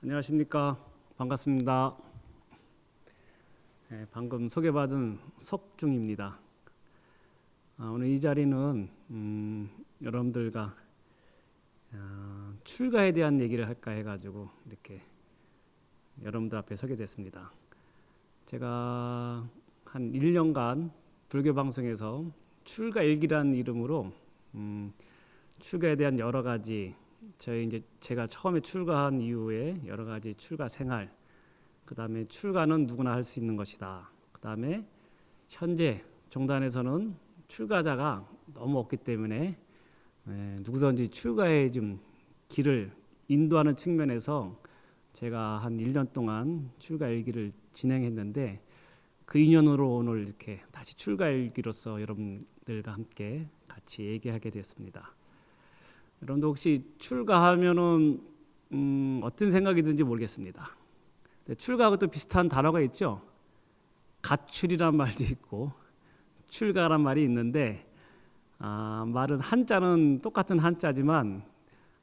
안녕하십니까. 반갑습니다. 방금 소개받은 석중입니다. 오늘 이 자리는 여러분들과 출가에 대한 얘기를 할까 해가지고 이렇게 여러분들 앞에 서게 됐습니다. 제가 한 1년간 불교 방송에서 출가일기라는 이름으로 출가에 대한 여러 가지 제가 처음에 출가한 이후에 여러 가지 출가 생활, 그 다음에 출가는 누구나 할 수 있는 것이다. 그 다음에 현재 종단에서는 출가자가 너무 없기 때문에 누구든지 출가에 좀 길을 인도하는 측면에서 제가 한 1년 동안 출가일기를 진행했는데 그 인연으로 오늘 이렇게 다시 출가일기로서 여러분들과 함께 같이 얘기하게 됐습니다. 여러분도 혹시 출가하면은 어떤 생각이 드는지 모르겠습니다. 출가하고 또 비슷한 단어가 있죠. 가출이란 말도 있고 출가란 말이 있는데 말은 한자는 똑같은 한자지만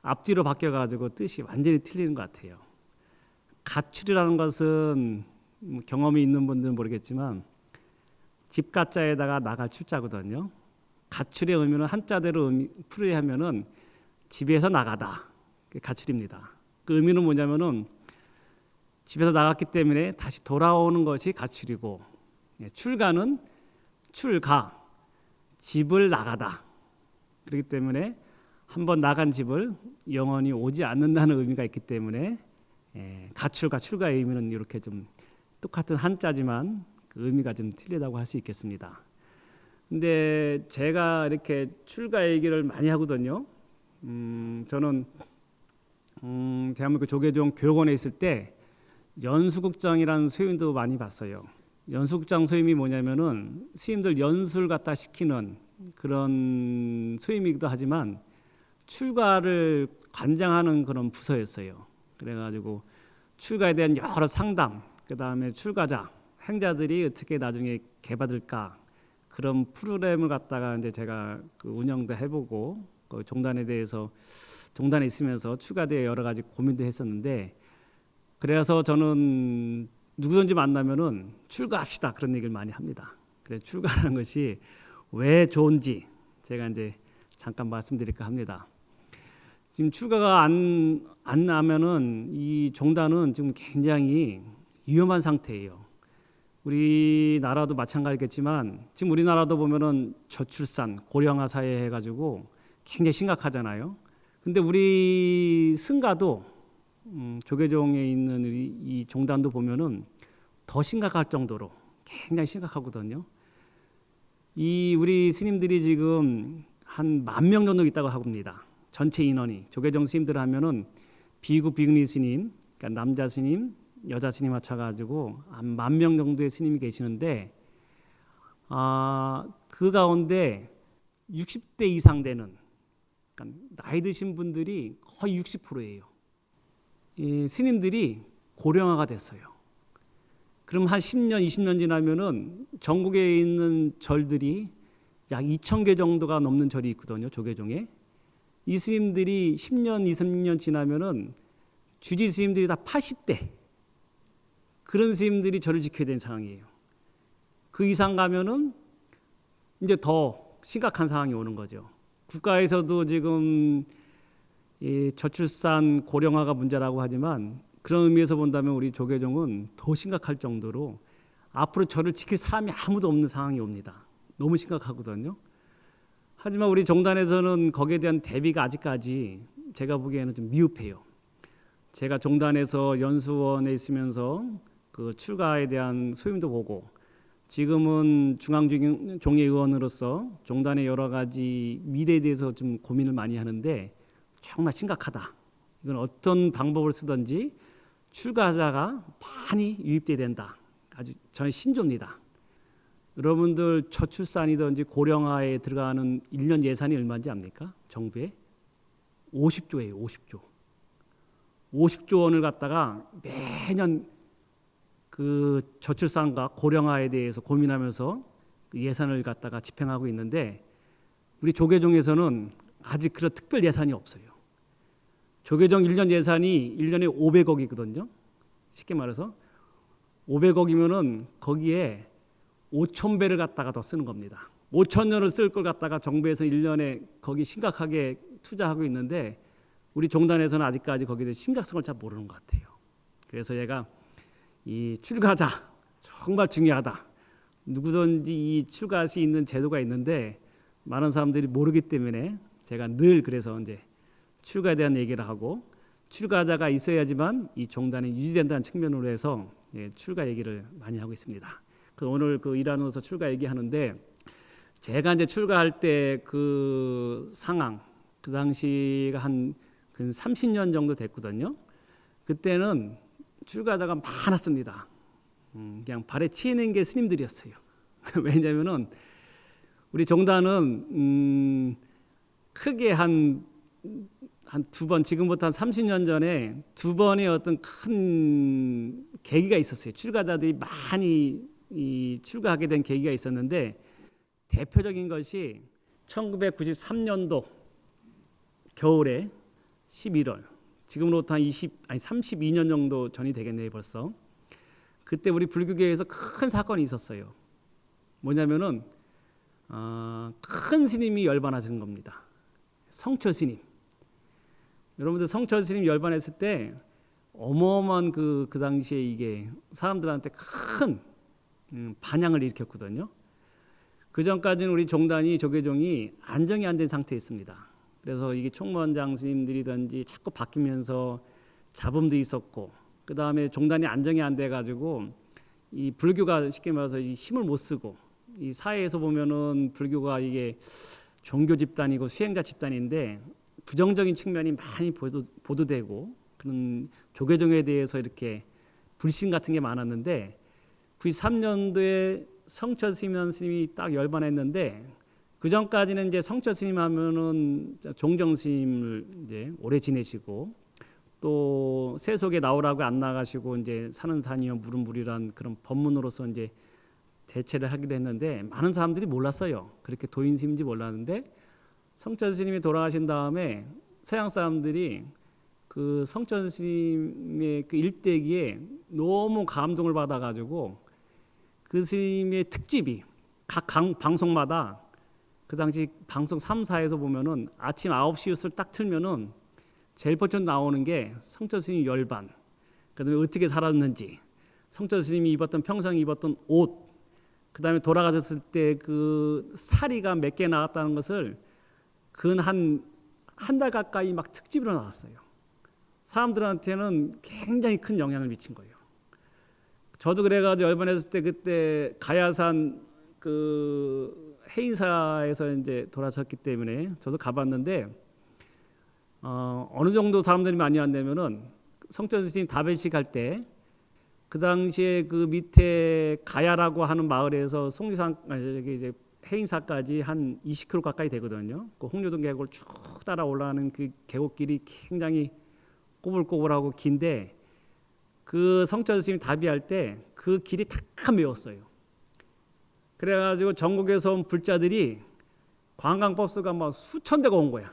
앞뒤로 바뀌어가지고 뜻이 완전히 틀리는 것 같아요. 가출이라는 것은 경험이 있는 분들은 모르겠지만 집가자에다가 나갈 출자거든요. 가출의 의미는 한자대로 풀이하면은 집에서 나가다, 가출입니다. 그 의미는 뭐냐면은 집에서 나갔기 때문에 다시 돌아오는 것이 가출이고, 출가는 출가, 집을 나가다. 그렇기 때문에 한번 나간 집을 영원히 오지 않는다는 의미가 있기 때문에 가출과 출가의 의미는 이렇게 좀 똑같은 한자지만 그 의미가 좀 틀리다고 할 수 있겠습니다. 근데 제가 이렇게 출가 얘기를 많이 하거든요. 저는 대한민국 조계종 교육원에 있을 때 연수국장이라는 소임도 많이 봤어요. 연수국장 소임이 뭐냐면은 스님들 연수를 갖다 시키는 그런 소임이기도 하지만 출가를 관장하는 그런 부서였어요. 그래가지고 출가에 대한 여러 상담, 그 다음에 출가자, 행자들이 어떻게 나중에 개받을까 그런 프로그램을 갖다가 이제 제가 그 운영도 해보고 그 종단에 대해서 종단에 있으면서 출가대에 여러 가지 고민도 했었는데 그래서 저는 누구든지 만나면은 출가합시다 그런 얘기를 많이 합니다. 그래서 출가라는 것이 왜 좋은지 제가 이제 잠깐 말씀드릴까 합니다. 지금 출가가 안 나면은 이 종단은 지금 굉장히 위험한 상태예요. 우리나라도 마찬가지겠지만 지금 우리나라도 보면은 저출산, 고령화 사회 해가지고 굉장히 심각하잖아요. 근데 우리 승가도 조계종에 있는 이 종단도 보면은 더 심각할 정도로 굉장히 심각하거든요. 이 우리 스님들이 지금 한 10,000명 정도 있다고 합니다. 전체 인원이 조계종 스님들 하면은 비구 비구니 스님, 그러니까 남자 스님, 여자 스님 합쳐가지고 한 10,000명 정도의 스님이 계시는데 그 가운데 60대 이상 되는 그러니까 나이 드신 분들이 거의 60%예요. 이 스님들이 고령화가 됐어요. 그럼 한 10년, 20년 지나면은 전국에 있는 절들이 약 2,000개 정도가 넘는 절이 있거든요. 조계종에. 이 스님들이 10년, 20년 지나면은 주지 스님들이 다 80대. 그런 스님들이 절을 지켜야 되는 상황이에요. 그 이상 가면은 이제 더 심각한 상황이 오는 거죠. 국가에서도 지금 이 저출산 고령화가 문제라고 하지만 그런 의미에서 본다면 우리 조계종은 더 심각할 정도로 앞으로 저를 지킬 사람이 아무도 없는 상황이 옵니다. 너무 심각하거든요. 하지만 우리 종단에서는 거기에 대한 대비가 아직까지 제가 보기에는 좀 미흡해요. 제가 종단에서 연수원에 있으면서 그 출가에 대한 소임도 보고 지금은 중앙종의의원으로서 종단의 여러 가지 미래에 대해서 좀 고민을 많이 하는데 정말 심각하다. 이건 어떤 방법을 쓰든지 출가자가 많이 유입돼야 된다. 아주 저는 신조입니다. 여러분들 저출산이든지 고령화에 들어가는 1년 예산이 얼마인지 압니까? 정부에 50조예요. 50조. 50조 원을 갖다가 매년 그 저출산과 고령화에 대해서 고민하면서 그 예산을 갖다가 집행하고 있는데 우리 조계종에서는 아직 그런 특별 예산이 없어요. 조계종 1년 예산이 1년에 500억이거든요. 쉽게 말해서 500억이면은 거기에 5천 배를 갖다가 더 쓰는 겁니다. 5천 년을 쓸 걸 갖다가 정부에서 1년에 거기 심각하게 투자하고 있는데 우리 종단에서는 아직까지 거기에 대해 심각성을 잘 모르는 것 같아요. 그래서 얘가 이 출가자 정말 중요하다. 누구든지 이 출가시 있는 제도가 있는데 많은 사람들이 모르기 때문에 제가 늘 그래서 이제 출가에 대한 얘기를 하고 출가자가 있어야지만 이 종단이 유지된다는 측면으로 해서 출가 얘기를 많이 하고 있습니다. 오늘 그 이란으로서 출가 얘기하는데 제가 이제 출가할 때 그 상황 그 당시가 한 30년 정도 됐거든요. 그때는 출가자가 많았습니다. 그냥 발에 치이는 게 스님들이었어요. 왜냐하면은 우리 종단은 크게 한 두 번, 지금부터 한 30년 전에 두 번의 어떤 큰 계기가 있었어요. 출가자들이 많이 출가하게 된 계기가 있었는데 대표적인 것이 1993년도 겨울에 11월, 지금으로부터 한 32년 정도 전이 되겠네요 벌써. 그때 우리 불교계에서 큰 사건이 있었어요. 뭐냐면은 큰 스님이 열반하신 겁니다. 성처 스님. 여러분들 성처 스님 열반했을 때 어마어마한 그 당시에 이게 사람들한테 큰 반향을 일으켰거든요. 그 전까지는 우리 종단이 조계종이 안정이 안 된 상태에 있습니다. 그래서 이게 총무원장 스님들이든지 자꾸 바뀌면서 잡음도 있었고, 그 다음에 종단이 안정이 안 돼가지고 이 불교가 쉽게 말해서 이 힘을 못 쓰고, 이 사회에서 보면은 불교가 이게 종교 집단이고 수행자 집단인데 부정적인 측면이 많이 보도되고 그런 조계종에 대해서 이렇게 불신 같은 게 많았는데 93년도에 성처 스님이 딱 열반했는데 그 전까지는 이제 성처 스님 하면은 종정 스님을 이제 오래 지내시고 또 세속에 나오라고 안 나가시고 이제 산은 산이요 물은 물이란 그런 법문으로서 이제 대체를 하기로 했는데 많은 사람들이 몰랐어요. 그렇게 도인 스님인지 몰랐는데 성처 스님이 돌아가신 다음에 서양 사람들이 그 성처 스님의 그 일대기에 너무 감동을 받아가지고 그 스님의 특집이 각 방송마다 그 당시 방송 3, 4에서 보면은 아침 9시 뉴스를 딱 틀면은 제일 먼저 나오는 게 성처 스님 열반, 그다음에 어떻게 살았는지, 성처 스님이 입었던 평생 입었던 옷, 그다음에 돌아가셨을 때 그 사리가 몇 개 나왔다는 것을 근 한 달 가까이 막 특집으로 나왔어요. 사람들한테는 굉장히 큰 영향을 미친 거예요. 저도 그래가지고 열반했을 때 그때 가야산 그 해인사에서 이제 돌아섰기 때문에 저도 가봤는데 어느 정도 사람들이 많이 왔냐면은 성처 스님 다배식 할 때 그 당시에 그 밑에 가야라고 하는 마을에서 송리산 이제 해인사까지 한 20km 가까이 되거든요. 그 홍료동 계곡을 쭉 따라 올라가는 그 계곡길이 굉장히 꼬불꼬불하고 긴데 그 성처 스님이 답이할 때 그 길이 다 메웠어요. 그래가지고 전국에서 온 불자들이 관광버스가 막 수천 대가 온 거야.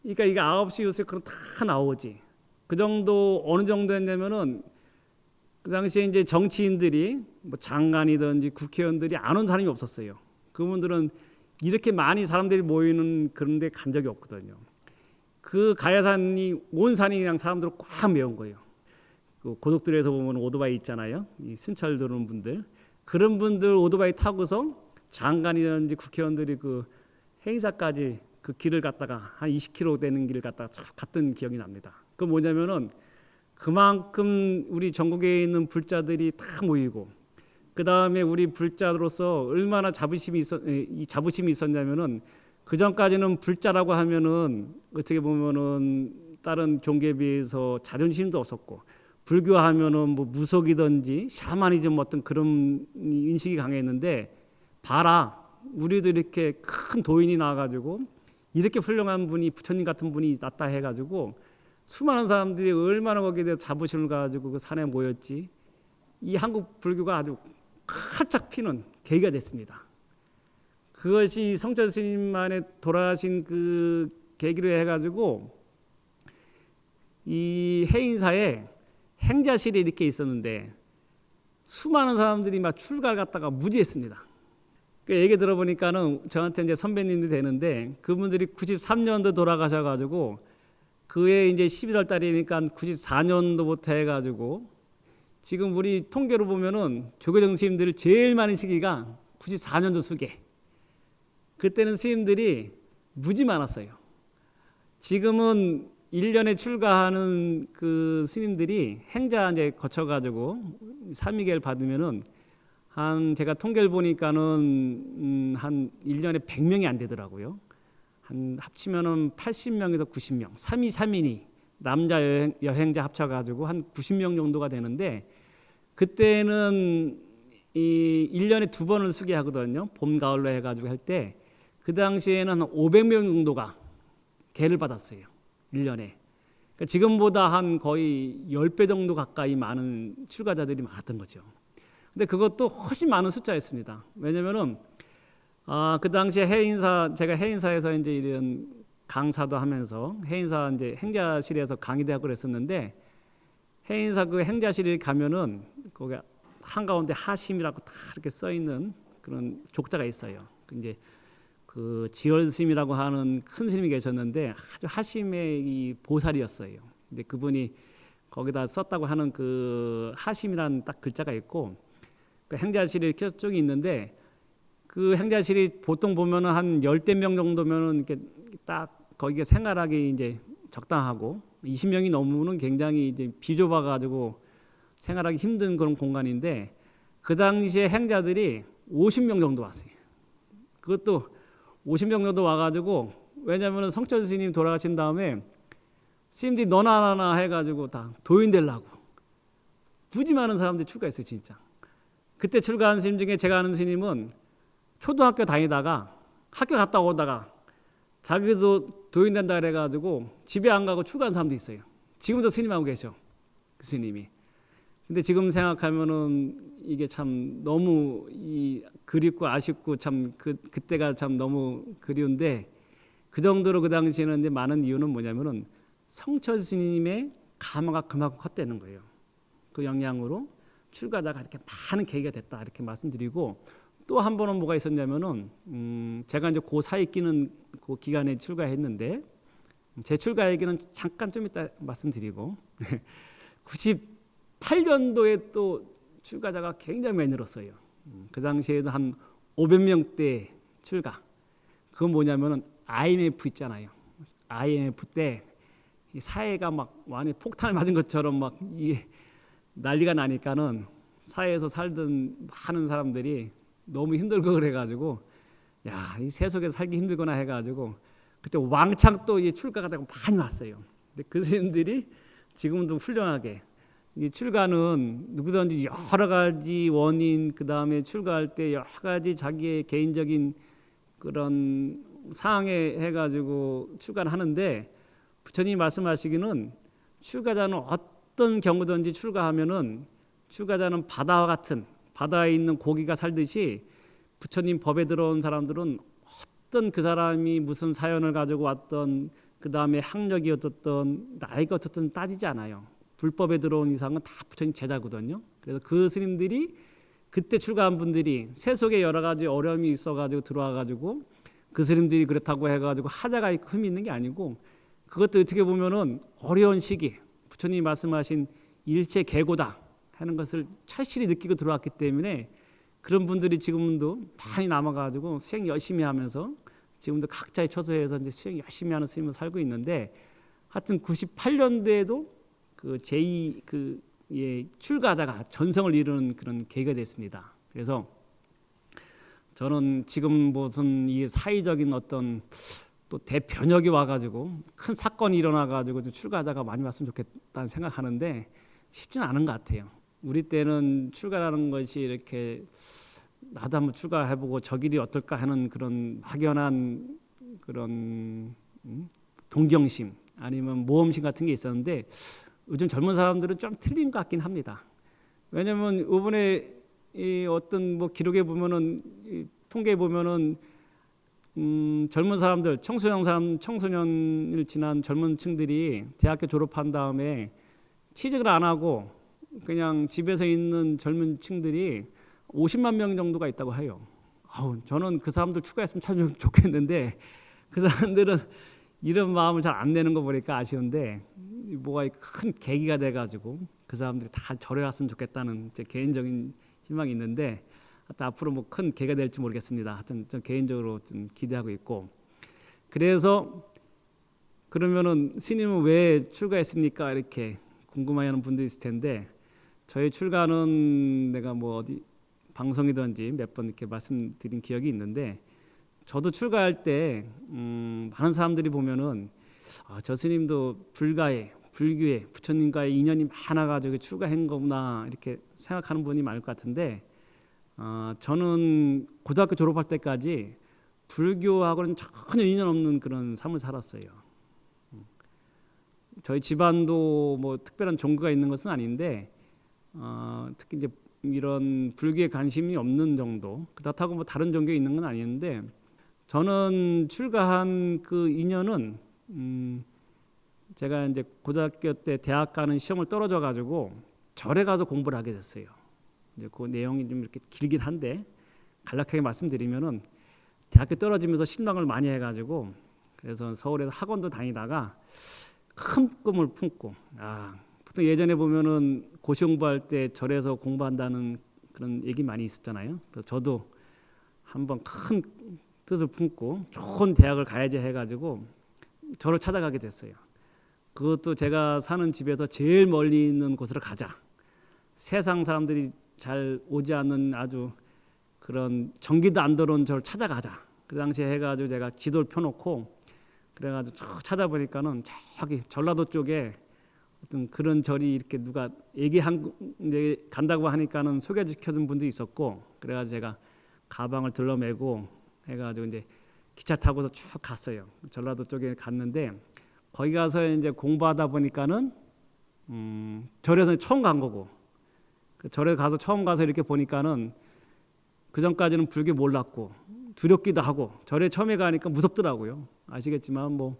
그러니까 이게 9시 뉴스에 그럼 다 나오지. 그 정도 어느 정도 했냐면은 그 당시에 이제 정치인들이 뭐 장관이든지 국회의원들이 안 온 사람이 없었어요. 그분들은 이렇게 많이 사람들이 모이는 그런 데 간 적이 없거든요. 그 가야산이 온 산이 그냥 사람들로 꽉 메운 거예요. 그 고속도로에서 보면 오토바이 있잖아요. 이 순찰 도는 분들. 그런 분들 오토바이 타고서 장관이든지 국회의원들이 그 행사까지 그 길을 갔다가 한 20km 되는 길을 갔다가 갔던 기억이 납니다. 그 뭐냐면은 그만큼 우리 전국에 있는 불자들이 다 모이고 그 다음에 우리 불자로서 얼마나 자부심이 있었냐면은 그 전까지는 불자라고 하면은 어떻게 보면은 다른 종교에 비해서 자존심도 없었고 불교하면은 뭐 무속이든지 샤머니즘 어떤 그런 인식이 강했는데 봐라 우리도 이렇게 큰 도인이 나와가지고 이렇게 훌륭한 분이 부처님 같은 분이 났다 해가지고 수많은 사람들이 얼마나 거기에 대해서 자부심을 가지고 그 산에 모였지. 이 한국 불교가 아주 활짝 피는 계기가 됐습니다. 그것이 성처 스님만의 돌아가신 그 계기로 해가지고 이 해인사에 행자실이 이렇게 있었는데 수많은 사람들이 막 출가를 갖다가 무지했습니다. 그 얘기 들어보니까는 저한테 이제 선배님들이 되는데 그분들이 93년도 돌아가셔가지고 그해 이제 11월 달이니까 94년도부터 해가지고 지금 우리 통계로 보면은 조계종 스님들 제일 많은 시기가 94년도 수계. 그때는 스님들이 무지 많았어요. 지금은 1년에 출가하는 그 스님들이 행자 이제 거쳐가지고 삼위계를 받으면은 한 제가 통계를 보니까는 한 1년에 100명이 안 되더라고요. 한 합치면은 80명에서 90명, 3위 3인이 남자 여행자 합쳐가지고 한 90명 정도가 되는데 그때는 이 1년에 2번을 수계하거든요. 봄, 가을로 해가지고 할 때 그 당시에는 한 500명 정도가 계를 받았어요. 1년에. 그러니까 지금보다 한 거의 10배 정도 가까이 많은 출가자들이 많았던 거죠. 근데 그것도 훨씬 많은 숫자였습니다. 왜냐면은 그 당시에 해인사 제가 해인사에서 이제 이런 강사도 하면서 해인사 이제 행자실에서 강의도 하고 그랬었는데 해인사 그 행자실에 가면은 거기 한가운데 하심이라고 다 이렇게 써 있는 그런 족자가 있어요. 이제 그 지열스님이라고 하는 큰 스님이 계셨는데 아주 하심의 이 보살이었어요. 근데 그분이 거기다 썼다고 하는 그 하심이라는 딱 글자가 있고 그 행자실이 이렇게 쭉 있는데 그 행자실이 보통 보면은 한 10대 명 정도면은 이렇게 딱 거기가 생활하기 이제 적당하고 20명이 넘으면 굉장히 이제 비좁아 가지고 생활하기 힘든 그런 공간인데 그 당시에 행자들이 50명 정도 왔어요. 그것도 50명 정도 와가지고 왜냐하면 성철 스님 돌아가신 다음에 스님들이 너나 나나 해가지고 다 도인되려고 무지 많은 사람들이 출가했어요. 진짜. 그때 출가한 스님 중에 제가 아는 스님은 초등학교 다니다가 학교 갔다 오다가 자기도 도인된다 그래가지고 집에 안 가고 출가한 사람도 있어요. 지금도 스님하고 계셔. 그 스님이. 근데 지금 생각하면은 이게 참 너무 그립고 아쉽고 참 그때가 참 너무 그리운데 그 정도로 그 당시에는 이제 많은 이유는 뭐냐면은 성철 스님의 감화가 그만큼 컸다는 거예요. 그 영향으로 출가자가 이렇게 많은 계기가 됐다 이렇게 말씀드리고 또 한 번은 뭐가 있었냐면은 제가 이제 그 사이 끼는 그 기간에 출가했는데 제 출가 얘기는 잠깐 좀 이따 말씀드리고 98년도에 또 출가자가 굉장히 많이 늘었어요. 그 당시에도 한 500명대 출가. 그건 뭐냐면은 IMF 있잖아요. IMF 때 사회가 막 완전히 폭탄을 맞은 것처럼 막 이게 난리가 나니까는 사회에서 살던 많은 사람들이 너무 힘들고 그래가지고 야, 이 세속에서 살기 힘들구나 해가지고 그때 왕창 또 출가가 되고 많이 왔어요. 근데 그 스님들이 지금도 훌륭하게 이 출가는 누구든지 여러 가지 원인 그 다음에 출가할 때 여러 가지 자기의 개인적인 그런 상황에 해가지고 출가를 하는데 부처님이 말씀하시기는 출가자는 어떤 경우든지 출가하면은 출가자는 바다와 같은 바다에 있는 고기가 살듯이 부처님 법에 들어온 사람들은 어떤 그 사람이 무슨 사연을 가지고 왔던 그 다음에 학력이 어떻든 나이가 어떻든 따지지 않아요. 불법에 들어온 이상은 다 부처님 제자거든요. 그래서 그 스님들이 그때 출가한 분들이 세속에 여러 가지 어려움이 있어가지고 들어와가지고 그 스님들이 그렇다고 해가지고 하자가 있고 흠이 있는 게 아니고 그것도 어떻게 보면은 어려운 시기 부처님이 말씀하신 일체 계고다 하는 것을 철실히 느끼고 들어왔기 때문에 그런 분들이 지금도 많이 남아가지고 수행 열심히 하면서 지금도 각자의 처소에서 이제 수행 열심히 하는 스님을 살고 있는데 하여튼 98년도에도 그 제2 출가자가 전성을 이루는 그런 계기가 됐습니다. 그래서 저는 지금 무슨 이 사회적인 어떤 또 대변혁이 와가지고 큰 사건이 일어나가지고 출가자가 많이 왔으면 좋겠다는 생각하는데 쉽지는 않은 것 같아요. 우리 때는 출가라는 것이 이렇게 나도 한번 출가해보고 저 길이 어떨까 하는 그런 막연한 그런 동경심 아니면 모험심 같은 게 있었는데 요즘 젊은 사람들은 좀 틀린 것 같긴 합니다. 왜냐하면 이번에 이 어떤 뭐 기록에 보면은 통계에 보면은 젊은 사람들, 청소년을 지난 젊은 층들이 대학교 졸업한 다음에 취직을 안 하고 그냥 집에서 있는 젊은 층들이 50만 명 정도가 있다고 해요. 저는 그 사람들 추가했으면 참 좋겠는데 그 사람들은 이런 마음을 잘 안 내는 거 보니까 아쉬운데 뭐가 큰 계기가 돼가지고 그 사람들이 다 절에 왔으면 좋겠다는 제 개인적인 희망이 있는데 하여튼 앞으로 뭐 큰 계기가 될지 모르겠습니다. 하여튼 저 개인적으로 좀 기대하고 있고 그래서 그러면은 스님은 왜 출가했습니까? 이렇게 궁금해하는 분도 있을 텐데 저희 출가는 내가 뭐 어디 방송이든지 몇 번 이렇게 말씀드린 기억이 있는데 저도 출가할 때 많은 사람들이 보면은 저 스님도 불교에 부처님과의 인연이 많아가지고 출가한 거구나 이렇게 생각하는 분이 많을 것 같은데 저는 고등학교 졸업할 때까지 불교하고는 전혀 인연 없는 그런 삶을 살았어요. 저희 집안도 뭐 특별한 종교가 있는 것은 아닌데 특히 이제 이런 불교에 관심이 없는 정도 그렇다고 뭐 다른 종교에 있는 건 아닌데 저는 출가한 그 인연은 제가 이제 고등학교 때 대학 가는 시험을 떨어져 가지고 절에 가서 공부를 하게 됐어요. 이제 그 내용이 좀 이렇게 길긴 한데 간략하게 말씀드리면은 대학교 떨어지면서 실망을 많이 해가지고 그래서 서울에서 학원도 다니다가 큰 꿈을 품고 보통 예전에 보면은 고시 공부할 때 절에서 공부한다는 그런 얘기 많이 있었잖아요. 그래서 저도 한번 큰 뜻을 품고 좋은 대학을 가야지 해가지고 절을 찾아가게 됐어요. 그것도 제가 사는 집에서 제일 멀리 있는 곳으로 가자. 세상 사람들이 잘 오지 않는 아주 그런 전기도 안 들어온 절을 찾아가자. 그 당시에 해가지고 제가 지도를 펴놓고 그래가지고 쭉 찾아보니까는 저기 전라도 쪽에 어떤 그런 절이 이렇게 누가 간다고 하니까는 소개시켜준 분도 있었고 그래가지고 제가 가방을 들러매고 해가지고 이제 기차 타고서 쭉 갔어요. 전라도 쪽에 갔는데 거기 가서 이제 공부하다 보니까는 절에서 처음 간 거고 그 절에 가서 처음 가서 이렇게 보니까는 그 전까지는 불교 몰랐고 두렵기도 하고 절에 처음에 가니까 무섭더라고요. 아시겠지만 뭐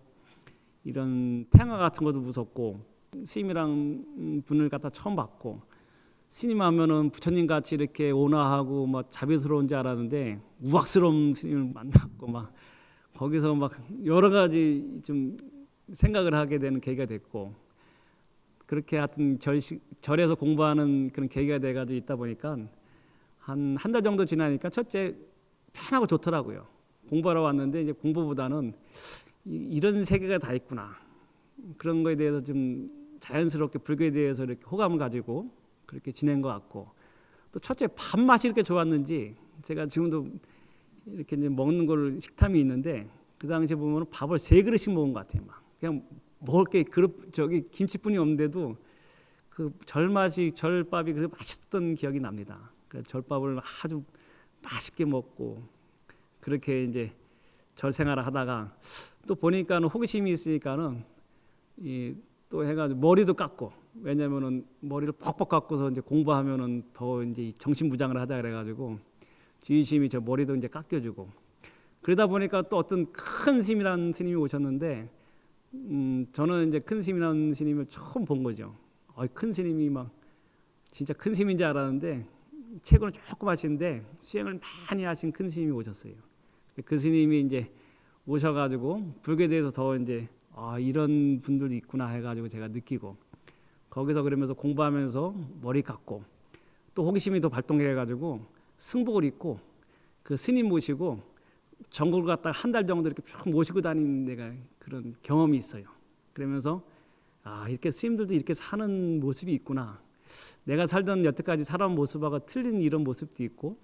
이런 태양아 같은 것도 무섭고 스님이랑 분을 갖다 처음 봤고 스님 하면은 부처님 같이 이렇게 온화하고 막 자비스러운 줄 알았는데 우악스러운 스님을 만났고 막 거기서 막 여러 가지 좀 생각을 하게 되는 계기가 됐고 그렇게 하여튼 절에서 공부하는 그런 계기가 돼가지고 있다 보니까 한 달 정도 지나니까 첫째 편하고 좋더라고요. 공부하러 왔는데 이제 공부보다는 이런 세계가 다 있구나 그런 거에 대해서 좀 자연스럽게 불교에 대해서 이렇게 호감을 가지고 그렇게 지낸 것 같고 또 첫째 밥맛이 이렇게 좋았는지 제가 지금도 이렇게 이제 먹는 걸 식탐이 있는데 그 당시에 보면 밥을 3그릇씩 먹은 것 같아요. 막 그냥 먹을 게 저기 김치뿐이 없는데도 그 절밥이 그렇게 맛있던 기억이 납니다. 그래서 절밥을 아주 맛있게 먹고 그렇게 이제 절 생활을 하다가 또 보니까는 호기심이 있으니까는 또 해가지고 머리도 깎고 왜냐면은 머리를 뻑뻑 깎고서 이제 공부하면은 더 이제 정신무장을 하자 그래가지고 주의심이 저 머리도 이제 깎여주고 그러다 보니까 또 어떤 큰 스님이라는 스님이 오셨는데 저는 이제 큰 스님이라는 스님을 처음 본 거죠. 큰 스님이 막 진짜 큰 스님인 줄 알았는데 책은 조금 하시는데 수행을 많이 하신 큰 스님이 오셨어요. 그 스님이 이제 오셔가지고 불교에 대해서 더 이제 이런 분들도 있구나 해가지고 제가 느끼고 거기서 그러면서 공부하면서 머리 깎고 또 호기심이 더 발동해가지고 승복을 입고 그 스님 모시고 전국을 갔다가 한 달 정도 이렇게 쭉 모시고 다니는 데가 그런 경험이 있어요. 그러면서 이렇게 스님들도 이렇게 사는 모습이 있구나. 내가 살던 여태까지 살아온 모습하고 틀린 이런 모습도 있고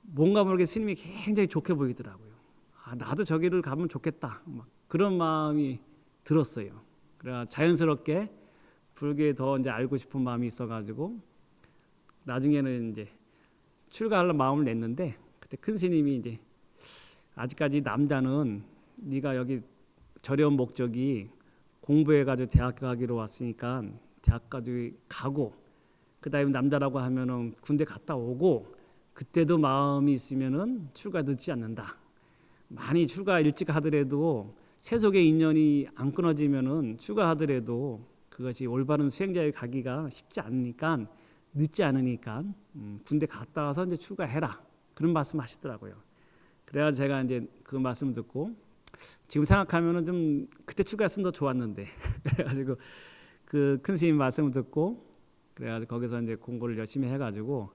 뭔가 모르게 스님이 굉장히 좋게 보이더라고요. 나도 저기를 가면 좋겠다. 막 그런 마음이 들었어요. 그래 자연스럽게 불교에 더 이제 알고 싶은 마음이 있어가지고 나중에는 이제 출가하려는 마음을 냈는데 그때 큰 스님이 이제 아직까지 남자는 네가 여기 절에 온 목적이 공부해가지고 대학 가기로 왔으니까 대학까지 가고 그다음에 남자라고 하면은 군대 갔다 오고 그때도 마음이 있으면은 출가 늦지 않는다. 많이 출가 일찍 하더라도 세속의 인연이 안 끊어지면은 출가하더라도 그것이 올바른 수행자에 가기가 쉽지 않으니까 늦지 않으니까 군대 갔다 와서 이제 출가해라 그런 말씀하시더라고요. 그래야 제가 이제 그 말씀 듣고 지금 생각하면은 좀 그때 출가했으면 더 좋았는데 그래가지고 그 큰 스님 말씀을 듣고 그래가지고 거기서 이제 공부를 열심히 해가지고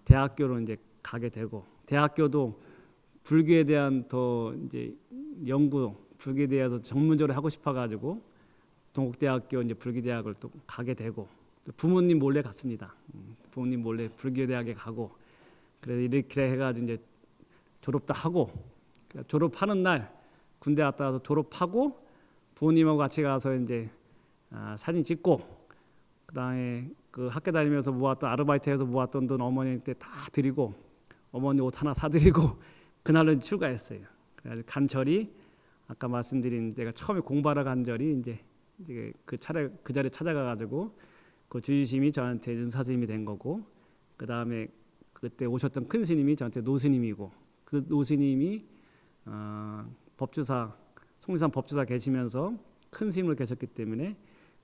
대학교로 이제 가게 되고 대학교도 불교에 대한 더 이제 연구 불교에 대해서 전문적으로 하고 싶어가지고 동국대학교 이제 불교대학을 또 가게 되고 또 부모님 몰래 갔습니다. 부모님 몰래 불교대학에 가고 그래서 이렇게 해가지고 이제 졸업도 하고 졸업하는 날 군대 갔다 와서 졸업하고 부모님하고 같이 가서 이제 사진 찍고 그다음에 그 학교 다니면서 모았던 아르바이트해서 모았던 돈 어머니한테 다 드리고 어머니 옷 하나 사드리고 그날은 출가했어요. 그래가지고 간절히 아까 말씀드린 제가 처음에 공부하러 간 절이 이제 그 자리에 찾아가가지고 그 주지심이 저한테 은사스님이 된 거고 그 다음에 그때 오셨던 큰 스님이 저한테 노스님이고 그 노스님이 법주사 송리산 법주사 계시면서 큰 스님을 계셨기 때문에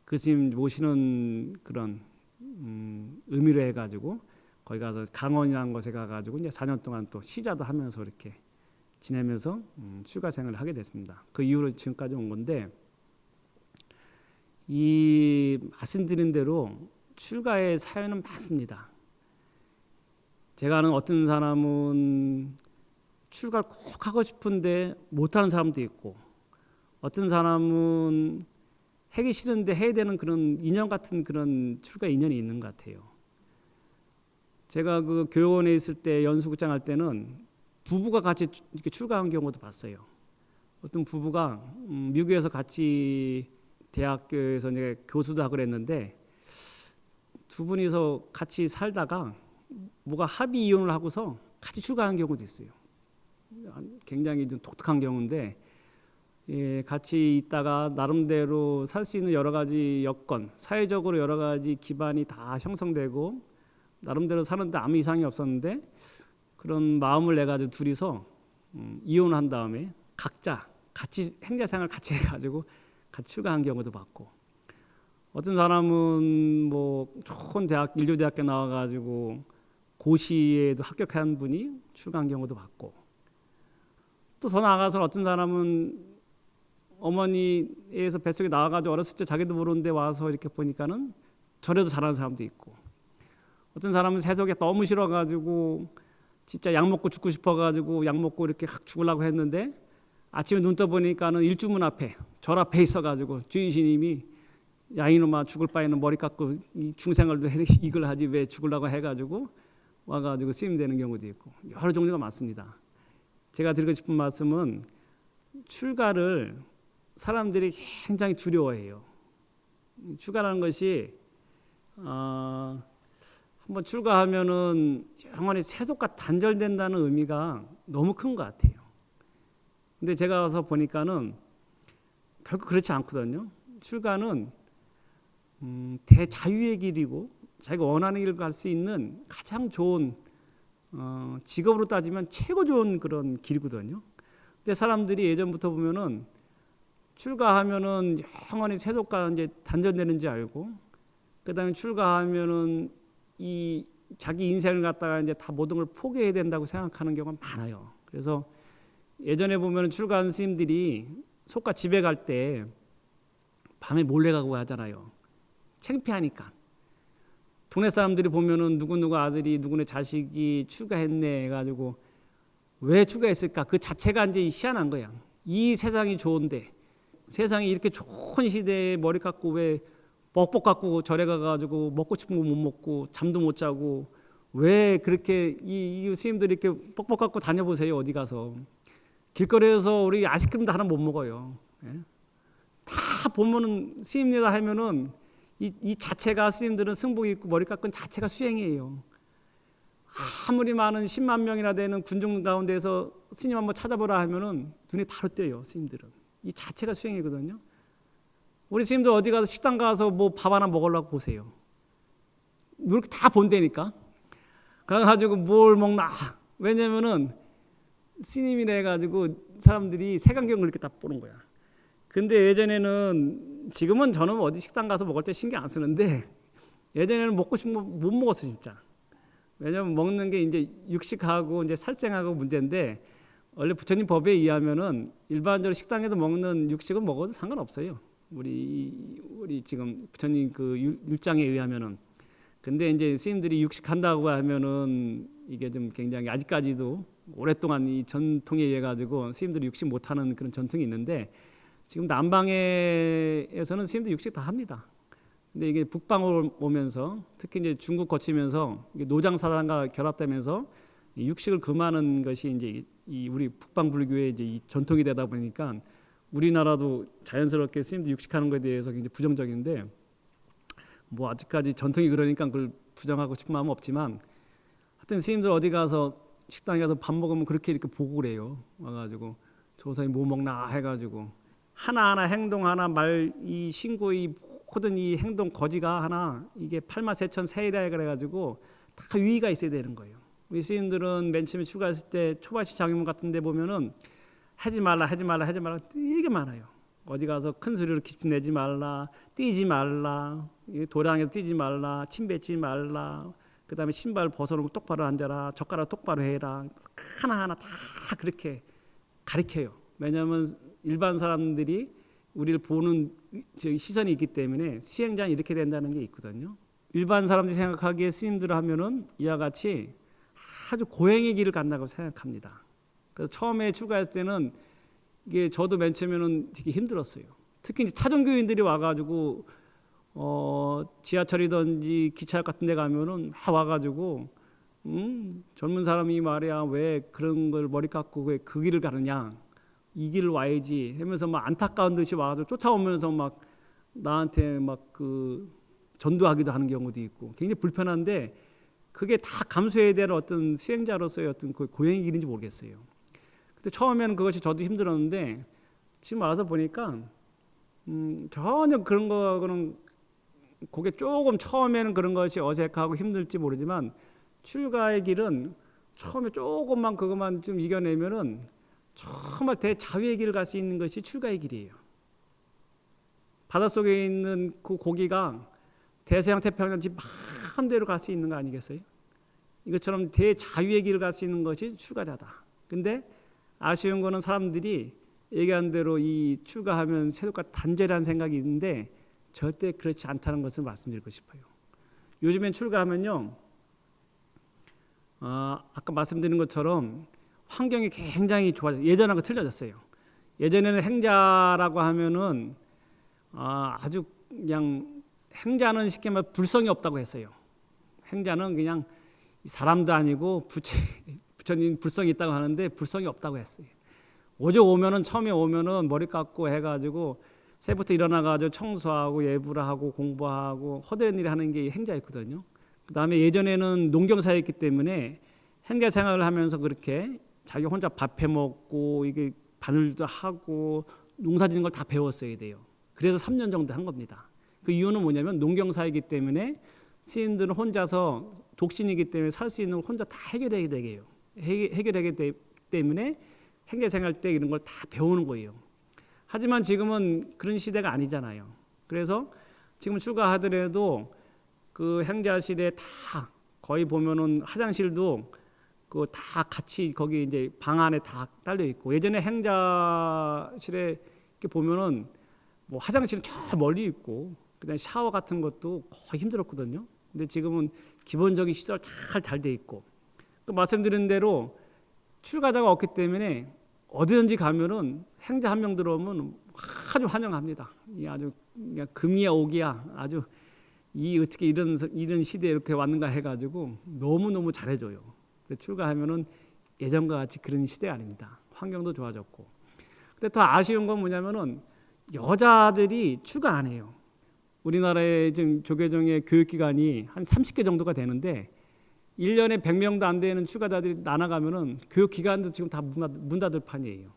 그 스님 모시는 그런 의미로 해가지고 거기 가서 강원이라는 곳에 가가지고 이제 4년 동안 또 시자도 하면서 이렇게 지내면서 출가 생활을 하게 됐습니다. 그 이후로 지금까지 온 건데 이 말씀드린 대로 출가의 사연은 많습니다. 제가 아는 어떤 사람은 출가를 꼭 하고 싶은데 못하는 사람도 있고 어떤 사람은 하기 싫은데 해야 되는 그런 인연 같은 그런 출가 인연이 있는 것 같아요. 제가 그 교원에 있을 때 연수국장 할 때는 부부가 같이 이렇게 출가한 경우도 봤어요. 어떤 부부가 미국에서 같이 대학교에서 이제 교수도 하고 그랬는데 두 분이서 같이 살다가 뭐가 합의 이혼을 하고서 같이 출가한 경우도 있어요. 굉장히 좀 독특한 경우인데 같이 있다가 나름대로 살 수 있는 여러 가지 여건, 사회적으로 여러 가지 기반이 다 형성되고 나름대로 사는데 아무 이상이 없었는데 그런 마음을 내가지고 둘이서 이혼한 다음에 각자 같이 행자생활 같이 해가지고 같이 출가한 경우도 봤고 어떤 사람은 뭐 좋은 대학 인류대학교 나와가지고 고시에도 합격한 분이 출가한 경우도 봤고 또 더 나아가서 어떤 사람은 어머니에서 뱃속에 나와가지고 어렸을 때 자기도 모르는데 와서 이렇게 보니까는 절에도 잘하는 사람도 있고 어떤 사람은 세속에 너무 싫어가지고 진짜 약 먹고 죽고 싶어가지고 약 먹고 이렇게 확 죽으려고 했는데 아침에 눈 떠보니까는 일주문 앞에 절 앞에 있어가지고 주인스님이 야 이놈아 죽을 바에는 머리 깎고 이 중생활도 이걸 하지 왜 죽으려고 해가지고 와가지고 스님 되는 경우도 있고 여러 종류가 많습니다. 제가 드리고 싶은 말씀은 출가를 사람들이 굉장히 두려워해요. 출가라는 것이 한번 출가하면은 영원히 세속과 단절된다는 의미가 너무 큰 것 같아요. 근데 제가 가서 보니까는 결국 그렇지 않거든요. 출가는 대자유의 길이고 자기가 원하는 길을 갈 수 있는 가장 좋은 직업으로 따지면 최고 좋은 그런 길이거든요. 근데 사람들이 예전부터 보면은 출가하면은 영원히 세속과 이제 단절되는지 알고 그다음에 출가하면은 이 자기 인생을 갖다가 이제 다 모든 걸 포기해야 된다고 생각하는 경우가 많아요. 그래서 예전에 보면 출가한 스님들이 속가 집에 갈 때 밤에 몰래 가고 하잖아요. 창피하니까. 동네 사람들이 보면은 누구누구 아들이 누구네 자식이 출가했네 해가지고 왜 출가했을까? 그 자체가 이제 희한한 거야. 이 세상이 좋은데 세상이 이렇게 좋은 시대에 머리 깎고 왜 뻑뻑 깎고 절에 가가지고 먹고 싶은 거 못 먹고 잠도 못 자고 왜 그렇게 이 스님들이 이렇게 뻑뻑 깎고 다녀보세요. 어디 가서 길거리에서 우리 아이스크림도 하나 못 먹어요. 예? 다 보면은 스님이다 하면은 이 자체가 스님들은 승복 입고 머리 깎은 자체가 수행이에요. 아무리 많은 10만 명이나 되는 군중 가운데서 스님 한번 찾아보라 하면은 눈에 바로 띄어요. 스님들은 이 자체가 수행이거든요. 우리 스님들 어디 가서 식당 가서 뭐 밥 하나 먹으려고 보세요. 이렇게 다 본다니까. 가가지고 뭘 먹나? 왜냐면은 스님이라 해가지고 사람들이 색안경을 이렇게 딱 보는 거야. 근데 예전에는, 지금은 저는 어디 식당 가서 먹을 때 신경 안 쓰는데 예전에는 먹고 싶은 거 못 먹었어 진짜. 왜냐면 먹는 게 이제 육식하고 이제 살생하고 문제인데, 원래 부처님 법에 의하면은 일반적으로 식당에서 먹는 육식은 먹어도 상관없어요. 우리 지금 부처님 그 율장에 의하면은. 근데 이제 스님들이 육식한다고 하면은 이게 좀 굉장히 아직까지도 오랫동안 이 전통에 의해 가지고 스님들이 육식 못하는 그런 전통이 있는데, 지금 남방에서는 스님들 육식 다 합니다. 근데 이게 북방으로 오면서, 특히 이제 중국 거치면서 노장 사상과 결합되면서 이 육식을 금하는 것이 이제 이 우리 북방 불교의 이제 이 전통이 되다 보니까 우리나라도 자연스럽게 스님들 육식하는 것에 대해서 굉장히 부정적인데, 뭐 아직까지 전통이 그러니까 그걸 부정하고 싶은 마음은 없지만, 하여튼 스님들 어디 가서 식당에 가서 밥 먹으면 그렇게 이렇게 보고 그래요. 와가지고 조사에 뭐 먹나 해가지고 하나하나 행동 하나 말 이 신고의 모든 이 행동 거지가 하나 이게 팔마세천 세이라 그래가지고 다 유의가 있어야 되는 거예요. 우리 스님들은 맨 처음에 출가했을 때 초바시 장유문 같은 데 보면은 하지 말라 되게 많아요. 어디 가서 큰 소리로 기침 내지 말라, 뛰지 말라, 도량에서 뛰지 말라, 침 뱉지 말라, 그 다음에 신발 벗어놓고 똑바로 앉아라, 젓가락 똑바로 해라, 하나하나 다 그렇게 가르쳐요. 왜냐하면 일반 사람들이 우리를 보는 시선이 있기 때문에 수행자는 이렇게 된다는 게 있거든요. 일반 사람들이 생각하기에 스님들 하면은 이와 같이 아주 고행의 길을 간다고 생각합니다. 그래서 처음에 출가했을 때는 이게 저도 맨 처음에는 되게 힘들었어요. 특히 이제 타종교인들이 와가지고 지하철이든지 기차 같은 데 가면은 막 와가지고 젊은 사람이 말이야 왜 그런 걸 머리 깎고 왜 그 길을 가느냐, 이 길을 와야지 하면서 막 안타까운 듯이 와서 쫓아오면서 막 나한테 막 그 전도하기도 하는 경우도 있고 굉장히 불편한데, 그게 다 감수해야 될 어떤 수행자로서의 어떤 그 고행의 길인지 모르겠어요. 근데 처음에는 그것이 저도 힘들었는데 지금 와서 보니까 전혀 그런 거는, 그게 조금 처음에는 그런 것이 어색하고 힘들지 모르지만 출가의 길은 처음에 조금만 그것만 좀 이겨내면은 정말 대자유의 길을 갈 수 있는 것이 출가의 길이에요. 바닷속에 있는 그 고기가 대서양 태평양 집 마음대로 갈 수 있는 거 아니겠어요? 이것처럼 대자유의 길을 갈 수 있는 것이 출가자다. 근데 아쉬운 거는 사람들이 얘기한 대로 이 출가하면 세속과 단절이라는 생각이 있는데 절대 그렇지 않다는 것을 말씀드리고 싶어요. 요즘엔 출가하면요, 아까 말씀드린 것처럼 환경이 굉장히 좋아졌어요. 예전하고 틀려졌어요. 예전에는 행자라고 하면은 아주 그냥, 행자는 쉽게 말해 불성이 없다고 했어요. 행자는 그냥 사람도 아니고 부처님 불성이 있다고 하는데 불성이 없다고 했어요. 오죽 오면은 처음에 오면은 머리 깎고 해가지고 새부터 일어나가지고 청소하고 예불 하고 공부하고 허드렛 일 하는 게 행자였거든요. 그 다음에 예전에는 농경사였기 때문에 행자 생활을 하면서 그렇게 자기 혼자 밥 해 먹고 이게 바늘도 하고 농사짓는 걸 다 배웠어야 돼요. 그래서 3년 정도 한 겁니다. 그 이유는 뭐냐면 농경사이기 때문에 스님들은 혼자서 독신이기 때문에 살 수 있는 걸 혼자 다 해결하게 되게요. 해결하기 때문에 행자 생활 때 이런 걸 다 배우는 거예요. 하지만 지금은 그런 시대가 아니잖아요. 그래서 지금 출가하더라도 그 행자실에 다 거의 보면은 화장실도 그 다 같이 거기 이제 방 안에 다 딸려 있고, 예전에 행자실에 이렇게 보면은 뭐 화장실은 저 멀리 있고 그다음에 샤워 같은 것도 거의 힘들었거든요. 근데 지금은 기본적인 시설 잘 돼 있고, 또 말씀드린 대로 출가자가 없기 때문에 어디든지 가면은 행자 한 명 들어오면 아주 환영합니다. 이 아주 그냥 금이야 옥이야, 아주 이 어떻게 이런 시대에 이렇게 왔는가 해가지고 너무 잘해줘요. 출가하면은 예전과 같이 그런 시대가 아닙니다. 환경도 좋아졌고. 근데 더 아쉬운 건 뭐냐면은 여자들이 출가 안 해요. 우리나라의 지금 조계종의 교육기관이 한 30개 정도가 되는데 1년에 100명도 안 되는 출가자들이 나눠가면은 교육기관도 지금 다 문 닫을 판이에요.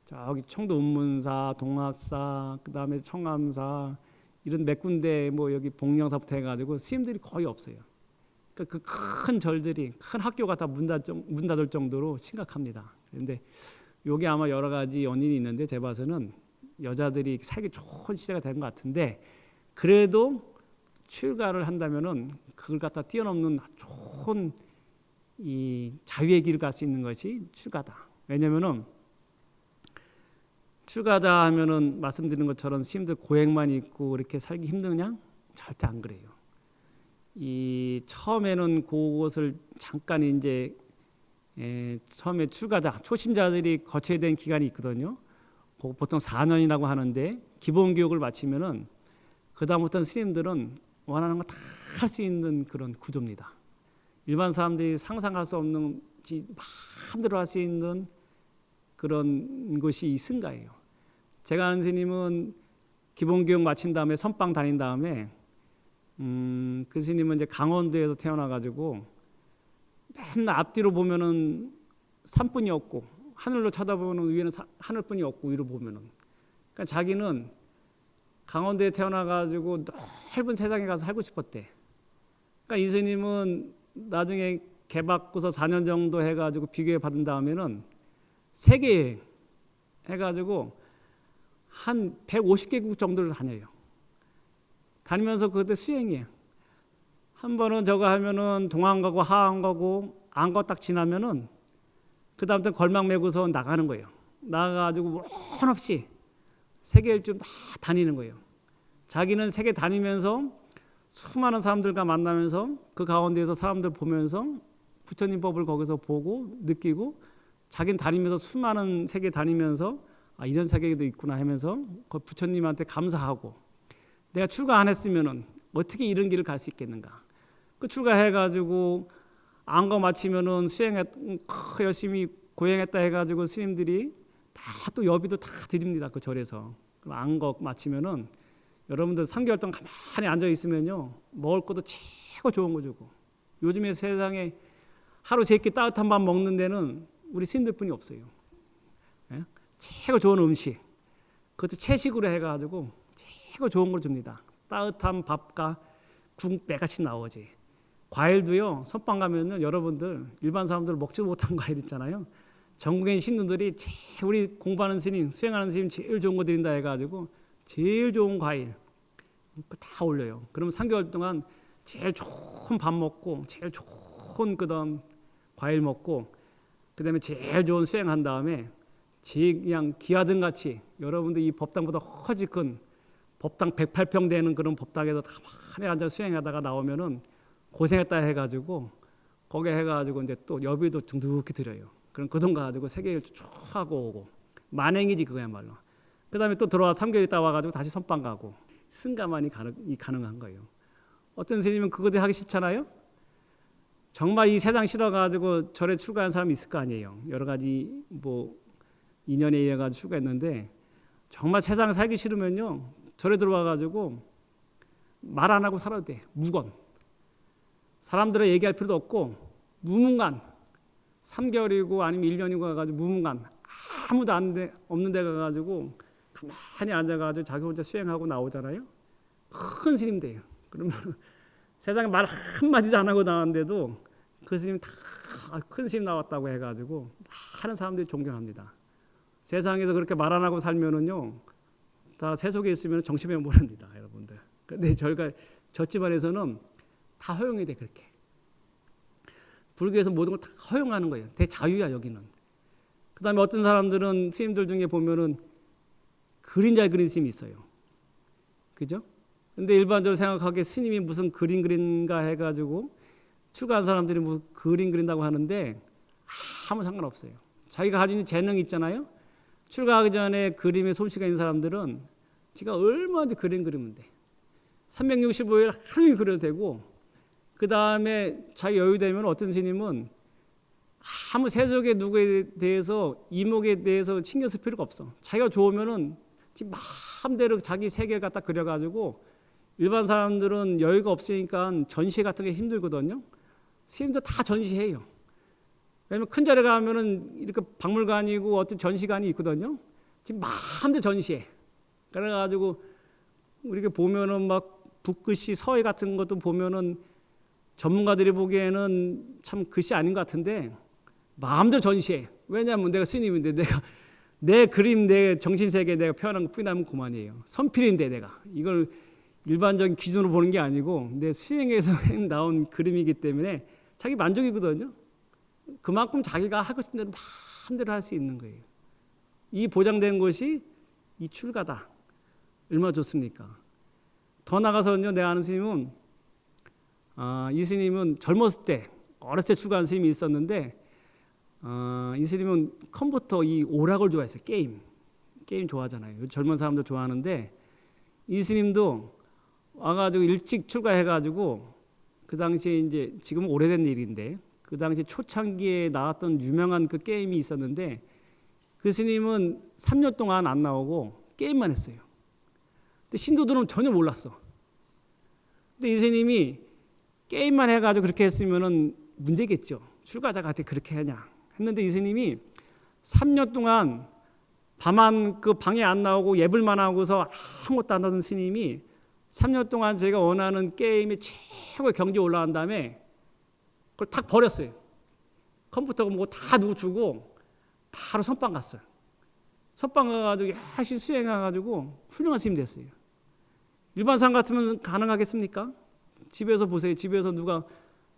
저기 청도 운문사, 동학사, 그 다음에 청암사, 이런 몇 군데 뭐 여기 복령사부터 해가지고 스님들이 거의 없어요. 그 큰 절들이, 큰 학교가 다 문 닫을 정도로 심각합니다. 그런데 요게 아마 여러 가지 원인이 있는데 제 봐서는 여자들이 살기 좋은 시대가 된 것 같은데, 그래도 출가를 한다면은 그걸 갖다 뛰어넘는 좋은 이 자유의 길을 갈 수 있는 것이 출가다. 왜냐면은 출가자 하면은 말씀드린 것처럼 스님들 고행만 있고 이렇게 살기 힘드냐? 절대 안 그래요. 이 처음에는 그것을 잠깐 이제 처음에 출가자 초심자들이 거쳐야 되는 기간이 있거든요. 보통 4년이라고 하는데 기본 교육을 마치면은 그 다음부터는 스님들은 원하는 거 다 할 수 있는 그런 구조입니다. 일반 사람들이 상상할 수 없는 마음대로 할 수 있는 그런 것이 있은가예요. 제가 아는 스님은 기본 교육 마친 다음에 선방 다닌 다음에 그 스님은 이제 강원도에서 태어나가지고 맨날 앞뒤로 보면은 산뿐이 없고 하늘로 쳐다보면 위에는 하늘뿐이 없고 위로 보면은, 그러니까 자기는 강원도에 태어나가지고 넓은 세상에 가서 살고 싶었대. 그러니까 이 스님은 나중에 개받고서 4년 정도 해가지고 비교해 받은 다음에는 세계 해가지고 한 150개국 정도를 다녀요. 다니면서 그때 수행이에요. 한 번은 저거 하면은 동안 가고 하안 가고 안 거 딱 지나면은 그 다음부터 걸망 메고서 나가는 거예요. 나가가지고 한없이 세계 일주 다 다니는 거예요. 자기는 세계 다니면서 수많은 사람들과 만나면서 그 가운데에서 사람들 보면서 부처님 법을 거기서 보고 느끼고, 자기는 다니면서 수많은 세계 다니면서 이런 세계도 있구나 하면서 그 부처님한테 감사하고, 내가 출가 안 했으면은 어떻게 이런 길을 갈 수 있겠는가. 그 출가해가지고 안거 마치면은 열심히 고행했다 해가지고 스님들이 다 또 여비도 다 드립니다. 그 절에서. 안거 마치면은 여러분들 3개월 동안 가만히 앉아 있으면요, 먹을 것도 최고 좋은 거 주고, 요즘에 세상에 하루 3끼 따뜻한 밥 먹는 데는 우리 스님들뿐이 없어요. 예? 최고 좋은 음식, 그것도 채식으로 해가지고 최고 좋은 걸 줍니다. 따뜻한 밥과 국 매같이 나오지. 과일도요, 선방 가면은 여러분들 일반 사람들 먹지 못한 과일 있잖아요. 전국에 신도들이 우리 공부하는 스님, 수행하는 스님 제일 좋은 거 드린다 해가지고 제일 좋은 과일 다 올려요. 그러면 3개월 동안 제일 좋은 밥 먹고 제일 좋은 그다음 과일 먹고 그다음에 제일 좋은 수행한 다음에 그냥 기아등 같이 여러분들 이 법당보다 훨씬 큰 법당 108평 되는 그런 법당에서 가만히 앉아 수행하다가 나오면은 고생했다 해가지고 거기에 해가지고 이제 또 여비도 둥둥히 드려요. 그럼 그 돈 가지고 세계일 쭉 하고 오고 만행이지 그거야말로. 그 다음에 또 들어와 3개월 있다 와가지고 다시 선방 가고 승가만이 가능한 거예요. 어떤 스님은 그것도 하기 싫잖아요. 정말 이 세상 싫어가지고 절에 출가한 사람이 있을 거 아니에요. 여러 가지 뭐 인연에 의해 가지고 출가했는데 정말 세상 살기 싫으면요 절에 들어와가지고 말 안 하고 살아도 돼. 무건. 사람들은 얘기할 필요도 없고 무문관 3개월이고 아니면 1년이고 가가지고 무문관 아무도 없는 데 가가지고 가만히 앉아가지고 자기 혼자 수행하고 나오잖아요. 큰 스님 돼요. 그러면 세상에 말 한마디도 안 하고 나왔는데도 그 스님 다 큰 스님 나왔다고 해가지고 많은 사람들이 존경합니다. 세상에서 그렇게 말 안 하고 살면은요 다 세속에 있으면 정신병 보냅니다, 여러분들. 근데 저희가 저 집안에서는 다 허용이 돼. 그렇게 불교에서 모든 걸 다 허용하는 거예요. 대자유야 여기는. 그 다음에 어떤 사람들은 스님들 중에 보면은 그림자 그린 스님이 있어요. 그죠? 근데 일반적으로 생각하기에 스님이 무슨 그림 그린가 해가지고 출가한 사람들이 무슨 그림 그린다고 하는데 아무 상관없어요. 자기가 가진 재능이 있잖아요. 출가하기 전에 그림에 솜씨가 있는 사람들은 지가 얼마든지 그림 그리면 돼. 365일 하루 종일 그려도 되고, 그 다음에 자기 여유 되면 어떤 스님은 아무 세속의 누구에 대해서 이목에 대해서 신경 쓸 필요가 없어. 자기가 좋으면은 지금 마음대로 자기 세계를 갖다 그려가지고, 일반 사람들은 여유가 없으니까 전시 같은 게 힘들거든요. 스님도 다 전시해요. 왜냐면 큰 절에 가면은 이렇게 박물관이고 어떤 전시관이 있거든요. 지금 마음대로 전시해. 그래가지고 우리가 보면은 막 붓글씨 서예 같은 것도 보면은 전문가들이 보기에는 참 글씨 아닌 것 같은데 마음대로 전시해. 왜냐하면 내가 스님인데 내가 내 그림, 내 정신세계 내가 표현한 거 뿌리나면 그만이에요. 선필인데 내가 이걸 일반적인 기준으로 보는 게 아니고 내 수행에서 나온 그림이기 때문에 자기 만족이거든요. 그만큼 자기가 하고 싶은 대로 마음대로 할 수 있는 거예요. 이 보장된 것이 이 출가다. 얼마나 좋습니까? 더 나가서는요, 내가 아는 스님은 이 스님은 젊었을 때 어렸을 때 출가한 스님이 있었는데 이 스님은 컴퓨터 이 오락을 좋아했어요. 게임 좋아하잖아요. 젊은 사람들 좋아하는데 이 스님도 와가지고 일찍 출가해가지고 그 당시에 이제 지금은 오래된 일인데 그 당시 초창기에 나왔던 유명한 그 게임이 있었는데 그 스님은 3년 동안 안 나오고 게임만 했어요. 근데 신도들은 전혀 몰랐어. 근데 이 스님이 게임만 해가지고 그렇게 했으면은 문제겠죠. 출가자한테 그렇게 하냐 했는데 이 스님이 3년 동안 밤안 그 방에 안 나오고 예불만 하고서 아무것도 안 하던 스님이 3년 동안 제가 원하는 게임이 최고의 경지에 올라간 다음에 그걸 탁 버렸어요. 컴퓨터가 뭐 다 누구 주고 바로 선방 갔어요. 선방 가가지고 열심히 수행해가지고 훌륭한 스님 됐어요. 일반 사람 같으면 가능하겠습니까? 집에서 보세요. 집에서 누가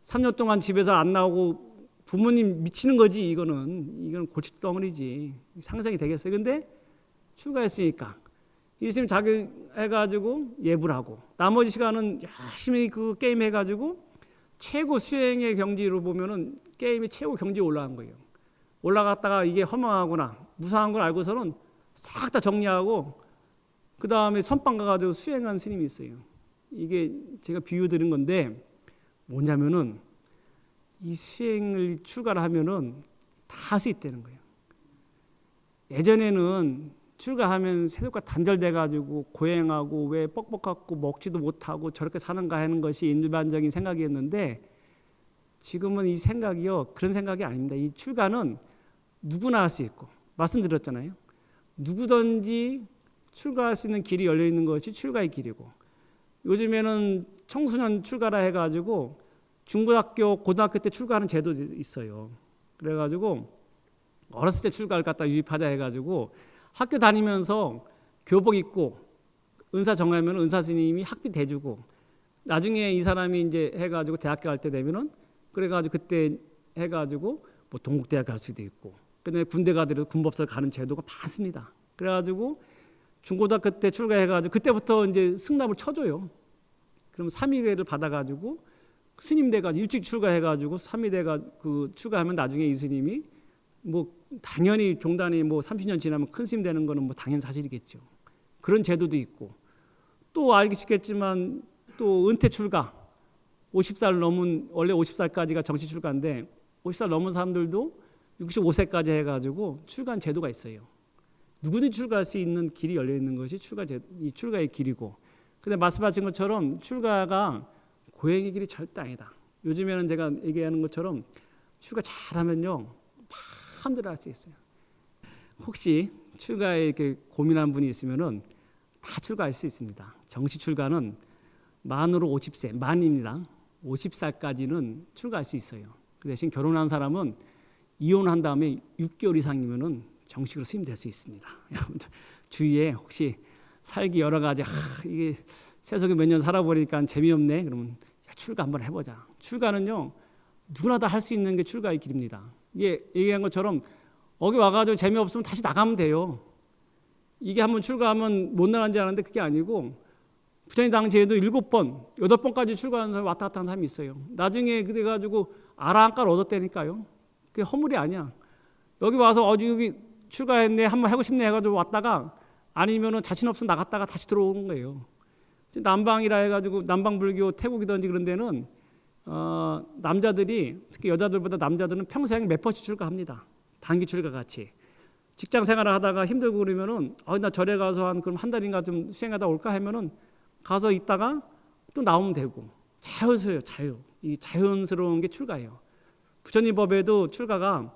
3년 동안 집에서 안 나오고 부모님 미치는 거지. 이건 골칫덩어리지. 상상이 되겠어요. 근데 출가했으니까 이 스님 자기 해가지고 예불 하고 나머지 시간은 열심히 그 게임 해가지고 최고 수행의 경지로 보면은 게임이 최고 경지에 올라간 거예요. 올라갔다가 이게 허망하구나 무상한 걸 알고서는 싹 다 정리하고 그 다음에 선방 가가지고 수행한 스님이 있어요. 이게 제가 비유 드린 건데 뭐냐면은 이 수행을 출가를 하면은 다 할 수 있다는 거예요. 예전에는 출가하면 세속과 단절돼가지고 고행하고 왜 뻑뻑하고 먹지도 못하고 저렇게 사는가 하는 것이 일반적인 생각이었는데 지금은 이 생각이요 그런 생각이 아닙니다. 이 출가는 누구나 할 수 있고 말씀드렸잖아요. 누구든지 출가할 수 있는 길이 열려 있는 것이 출가의 길이고 요즘에는 청소년 출가라 해가지고 중고등학교, 고등학교 때 출가하는 제도도 있어요. 그래가지고 어렸을 때 출가를 갖다 유입하자 해가지고 학교 다니면서 교복 입고 은사 정하면 은사 스님이 학비 대주고 나중에 이 사람이 이제 해가지고 대학교 갈 때 되면은 그래가지고 그때 해가지고 뭐 동국대학 갈 수도 있고 근데 군대 가더라도 군법사 가는 제도가 많습니다. 그래가지고 중고등학교 때 출가해가지고 그때부터 이제 승납을 쳐줘요. 그럼 3위회를 받아가지고 스님 돼가지고 일찍 출가해가지고 3위대가 그 출가하면 나중에 이 스님이 뭐 당연히 종단이 뭐 30년 지나면 큰 스님 되는 거는 뭐 당연 사실이겠죠. 그런 제도도 있고 또 알겠지만 또 은퇴 출가 50살 넘은 원래 50살까지가 정시 출가인데 50살 넘은 사람들도 65세까지 해가지고 출가한 제도가 있어요. 누구든지 출가할 수 있는 길이 열려 있는 것이 이 출가의 길이고 근데 말씀하신 것처럼 출가가 고행의 길이 절대 아니다. 요즘에는 제가 얘기하는 것처럼 출가 잘하면요 마음대로 할 수 있어요. 혹시 출가에 이렇게 고민하는 분이 있으면은 다 출가할 수 있습니다. 정시 출가는 만으로 50세 만입니다. 50살까지는 출가할 수 있어요. 그 대신 결혼한 사람은 이혼한 다음에 6개월 이상이면은 정식으로 스님 될 수 있습니다. 주위에 혹시 살기 여러 가지 이게 세속에 몇 년 살아보니까 재미없네 그러면 출가 한번 해보자. 출가는요 누구나 다 할 수 있는 게 출가의 길입니다. 이게 얘기한 것처럼 여기 와가지고 재미없으면 다시 나가면 돼요. 이게 한번 출가하면 못 나가는지 아는데 그게 아니고 부처님 당시에도 7번, 8번까지 출가하는 사람이 왔다 갔다 하는 사람이 있어요. 나중에 그래가지고 아라한가를 얻었다니까요. 그게 허물이 아니야. 여기 와서 여기 출가했네 한번 하고 싶네 해가지고 왔다가 아니면은 자신 없으면 나갔다가 다시 들어오는 거예요. 남방이라 해가지고 남방불교 태국이든지 그런 데는 남자들이 특히 여자들보다 남자들은 평생 몇 번씩 출가합니다. 단기 출가 같이. 직장 생활을 하다가 힘들고 그러면은 나 절에 가서 그럼 한 달인가 좀 수행하다 올까 하면은 가서 있다가 또 나오면 되고 자연스러워요. 이 자연스러운 게 출가예요. 부처님 법에도 출가가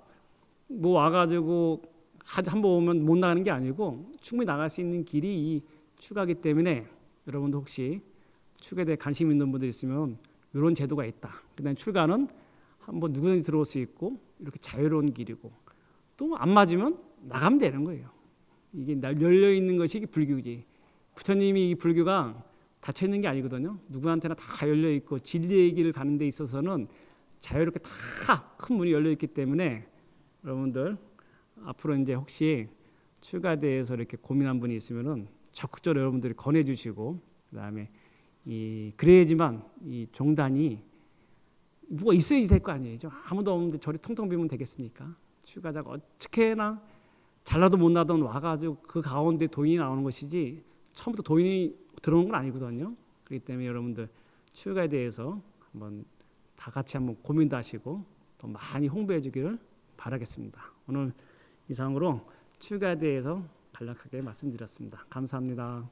뭐 와가지고 한 번 오면 못 나가는 게 아니고 충분히 나갈 수 있는 길이 이 출가이기 때문에 여러분도 혹시 출가에 대해 관심 있는 분들 있으면 이런 제도가 있다. 그다음에 출가는 한번 누구든지 들어올 수 있고 이렇게 자유로운 길이고 또 안 맞으면 나가면 되는 거예요. 이게 열려 있는 것이 불교지. 부처님이 이 불교가 닫혀 있는 게 아니거든요. 누구한테나 다 열려 있고 진리의 길을 가는 데 있어서는 자유롭게 다 큰 문이 열려 있기 때문에 여러분들 앞으로 이제 혹시 출가에 대해서 이렇게 고민한 분이 있으면은 적극적으로 여러분들이 권해 주시고 그다음에 그래야지만 이 종단이 뭐가 있어야지 될 거 아니에요. 아무도 없는데 저리 텅텅 비면 되겠습니까? 출가자가 어떻게나 잘나도 못나도 와가지고 그 가운데 도인이 나오는 것이지 처음부터 도인이 들어오는 건 아니거든요. 그렇기 때문에 여러분들 출가에 대해서 한번 다 같이 한번 고민도 하시고 더 많이 홍보해 주기를 바라겠습니다. 오늘 이상으로 출가에 대해서 간략하게 말씀드렸습니다. 감사합니다.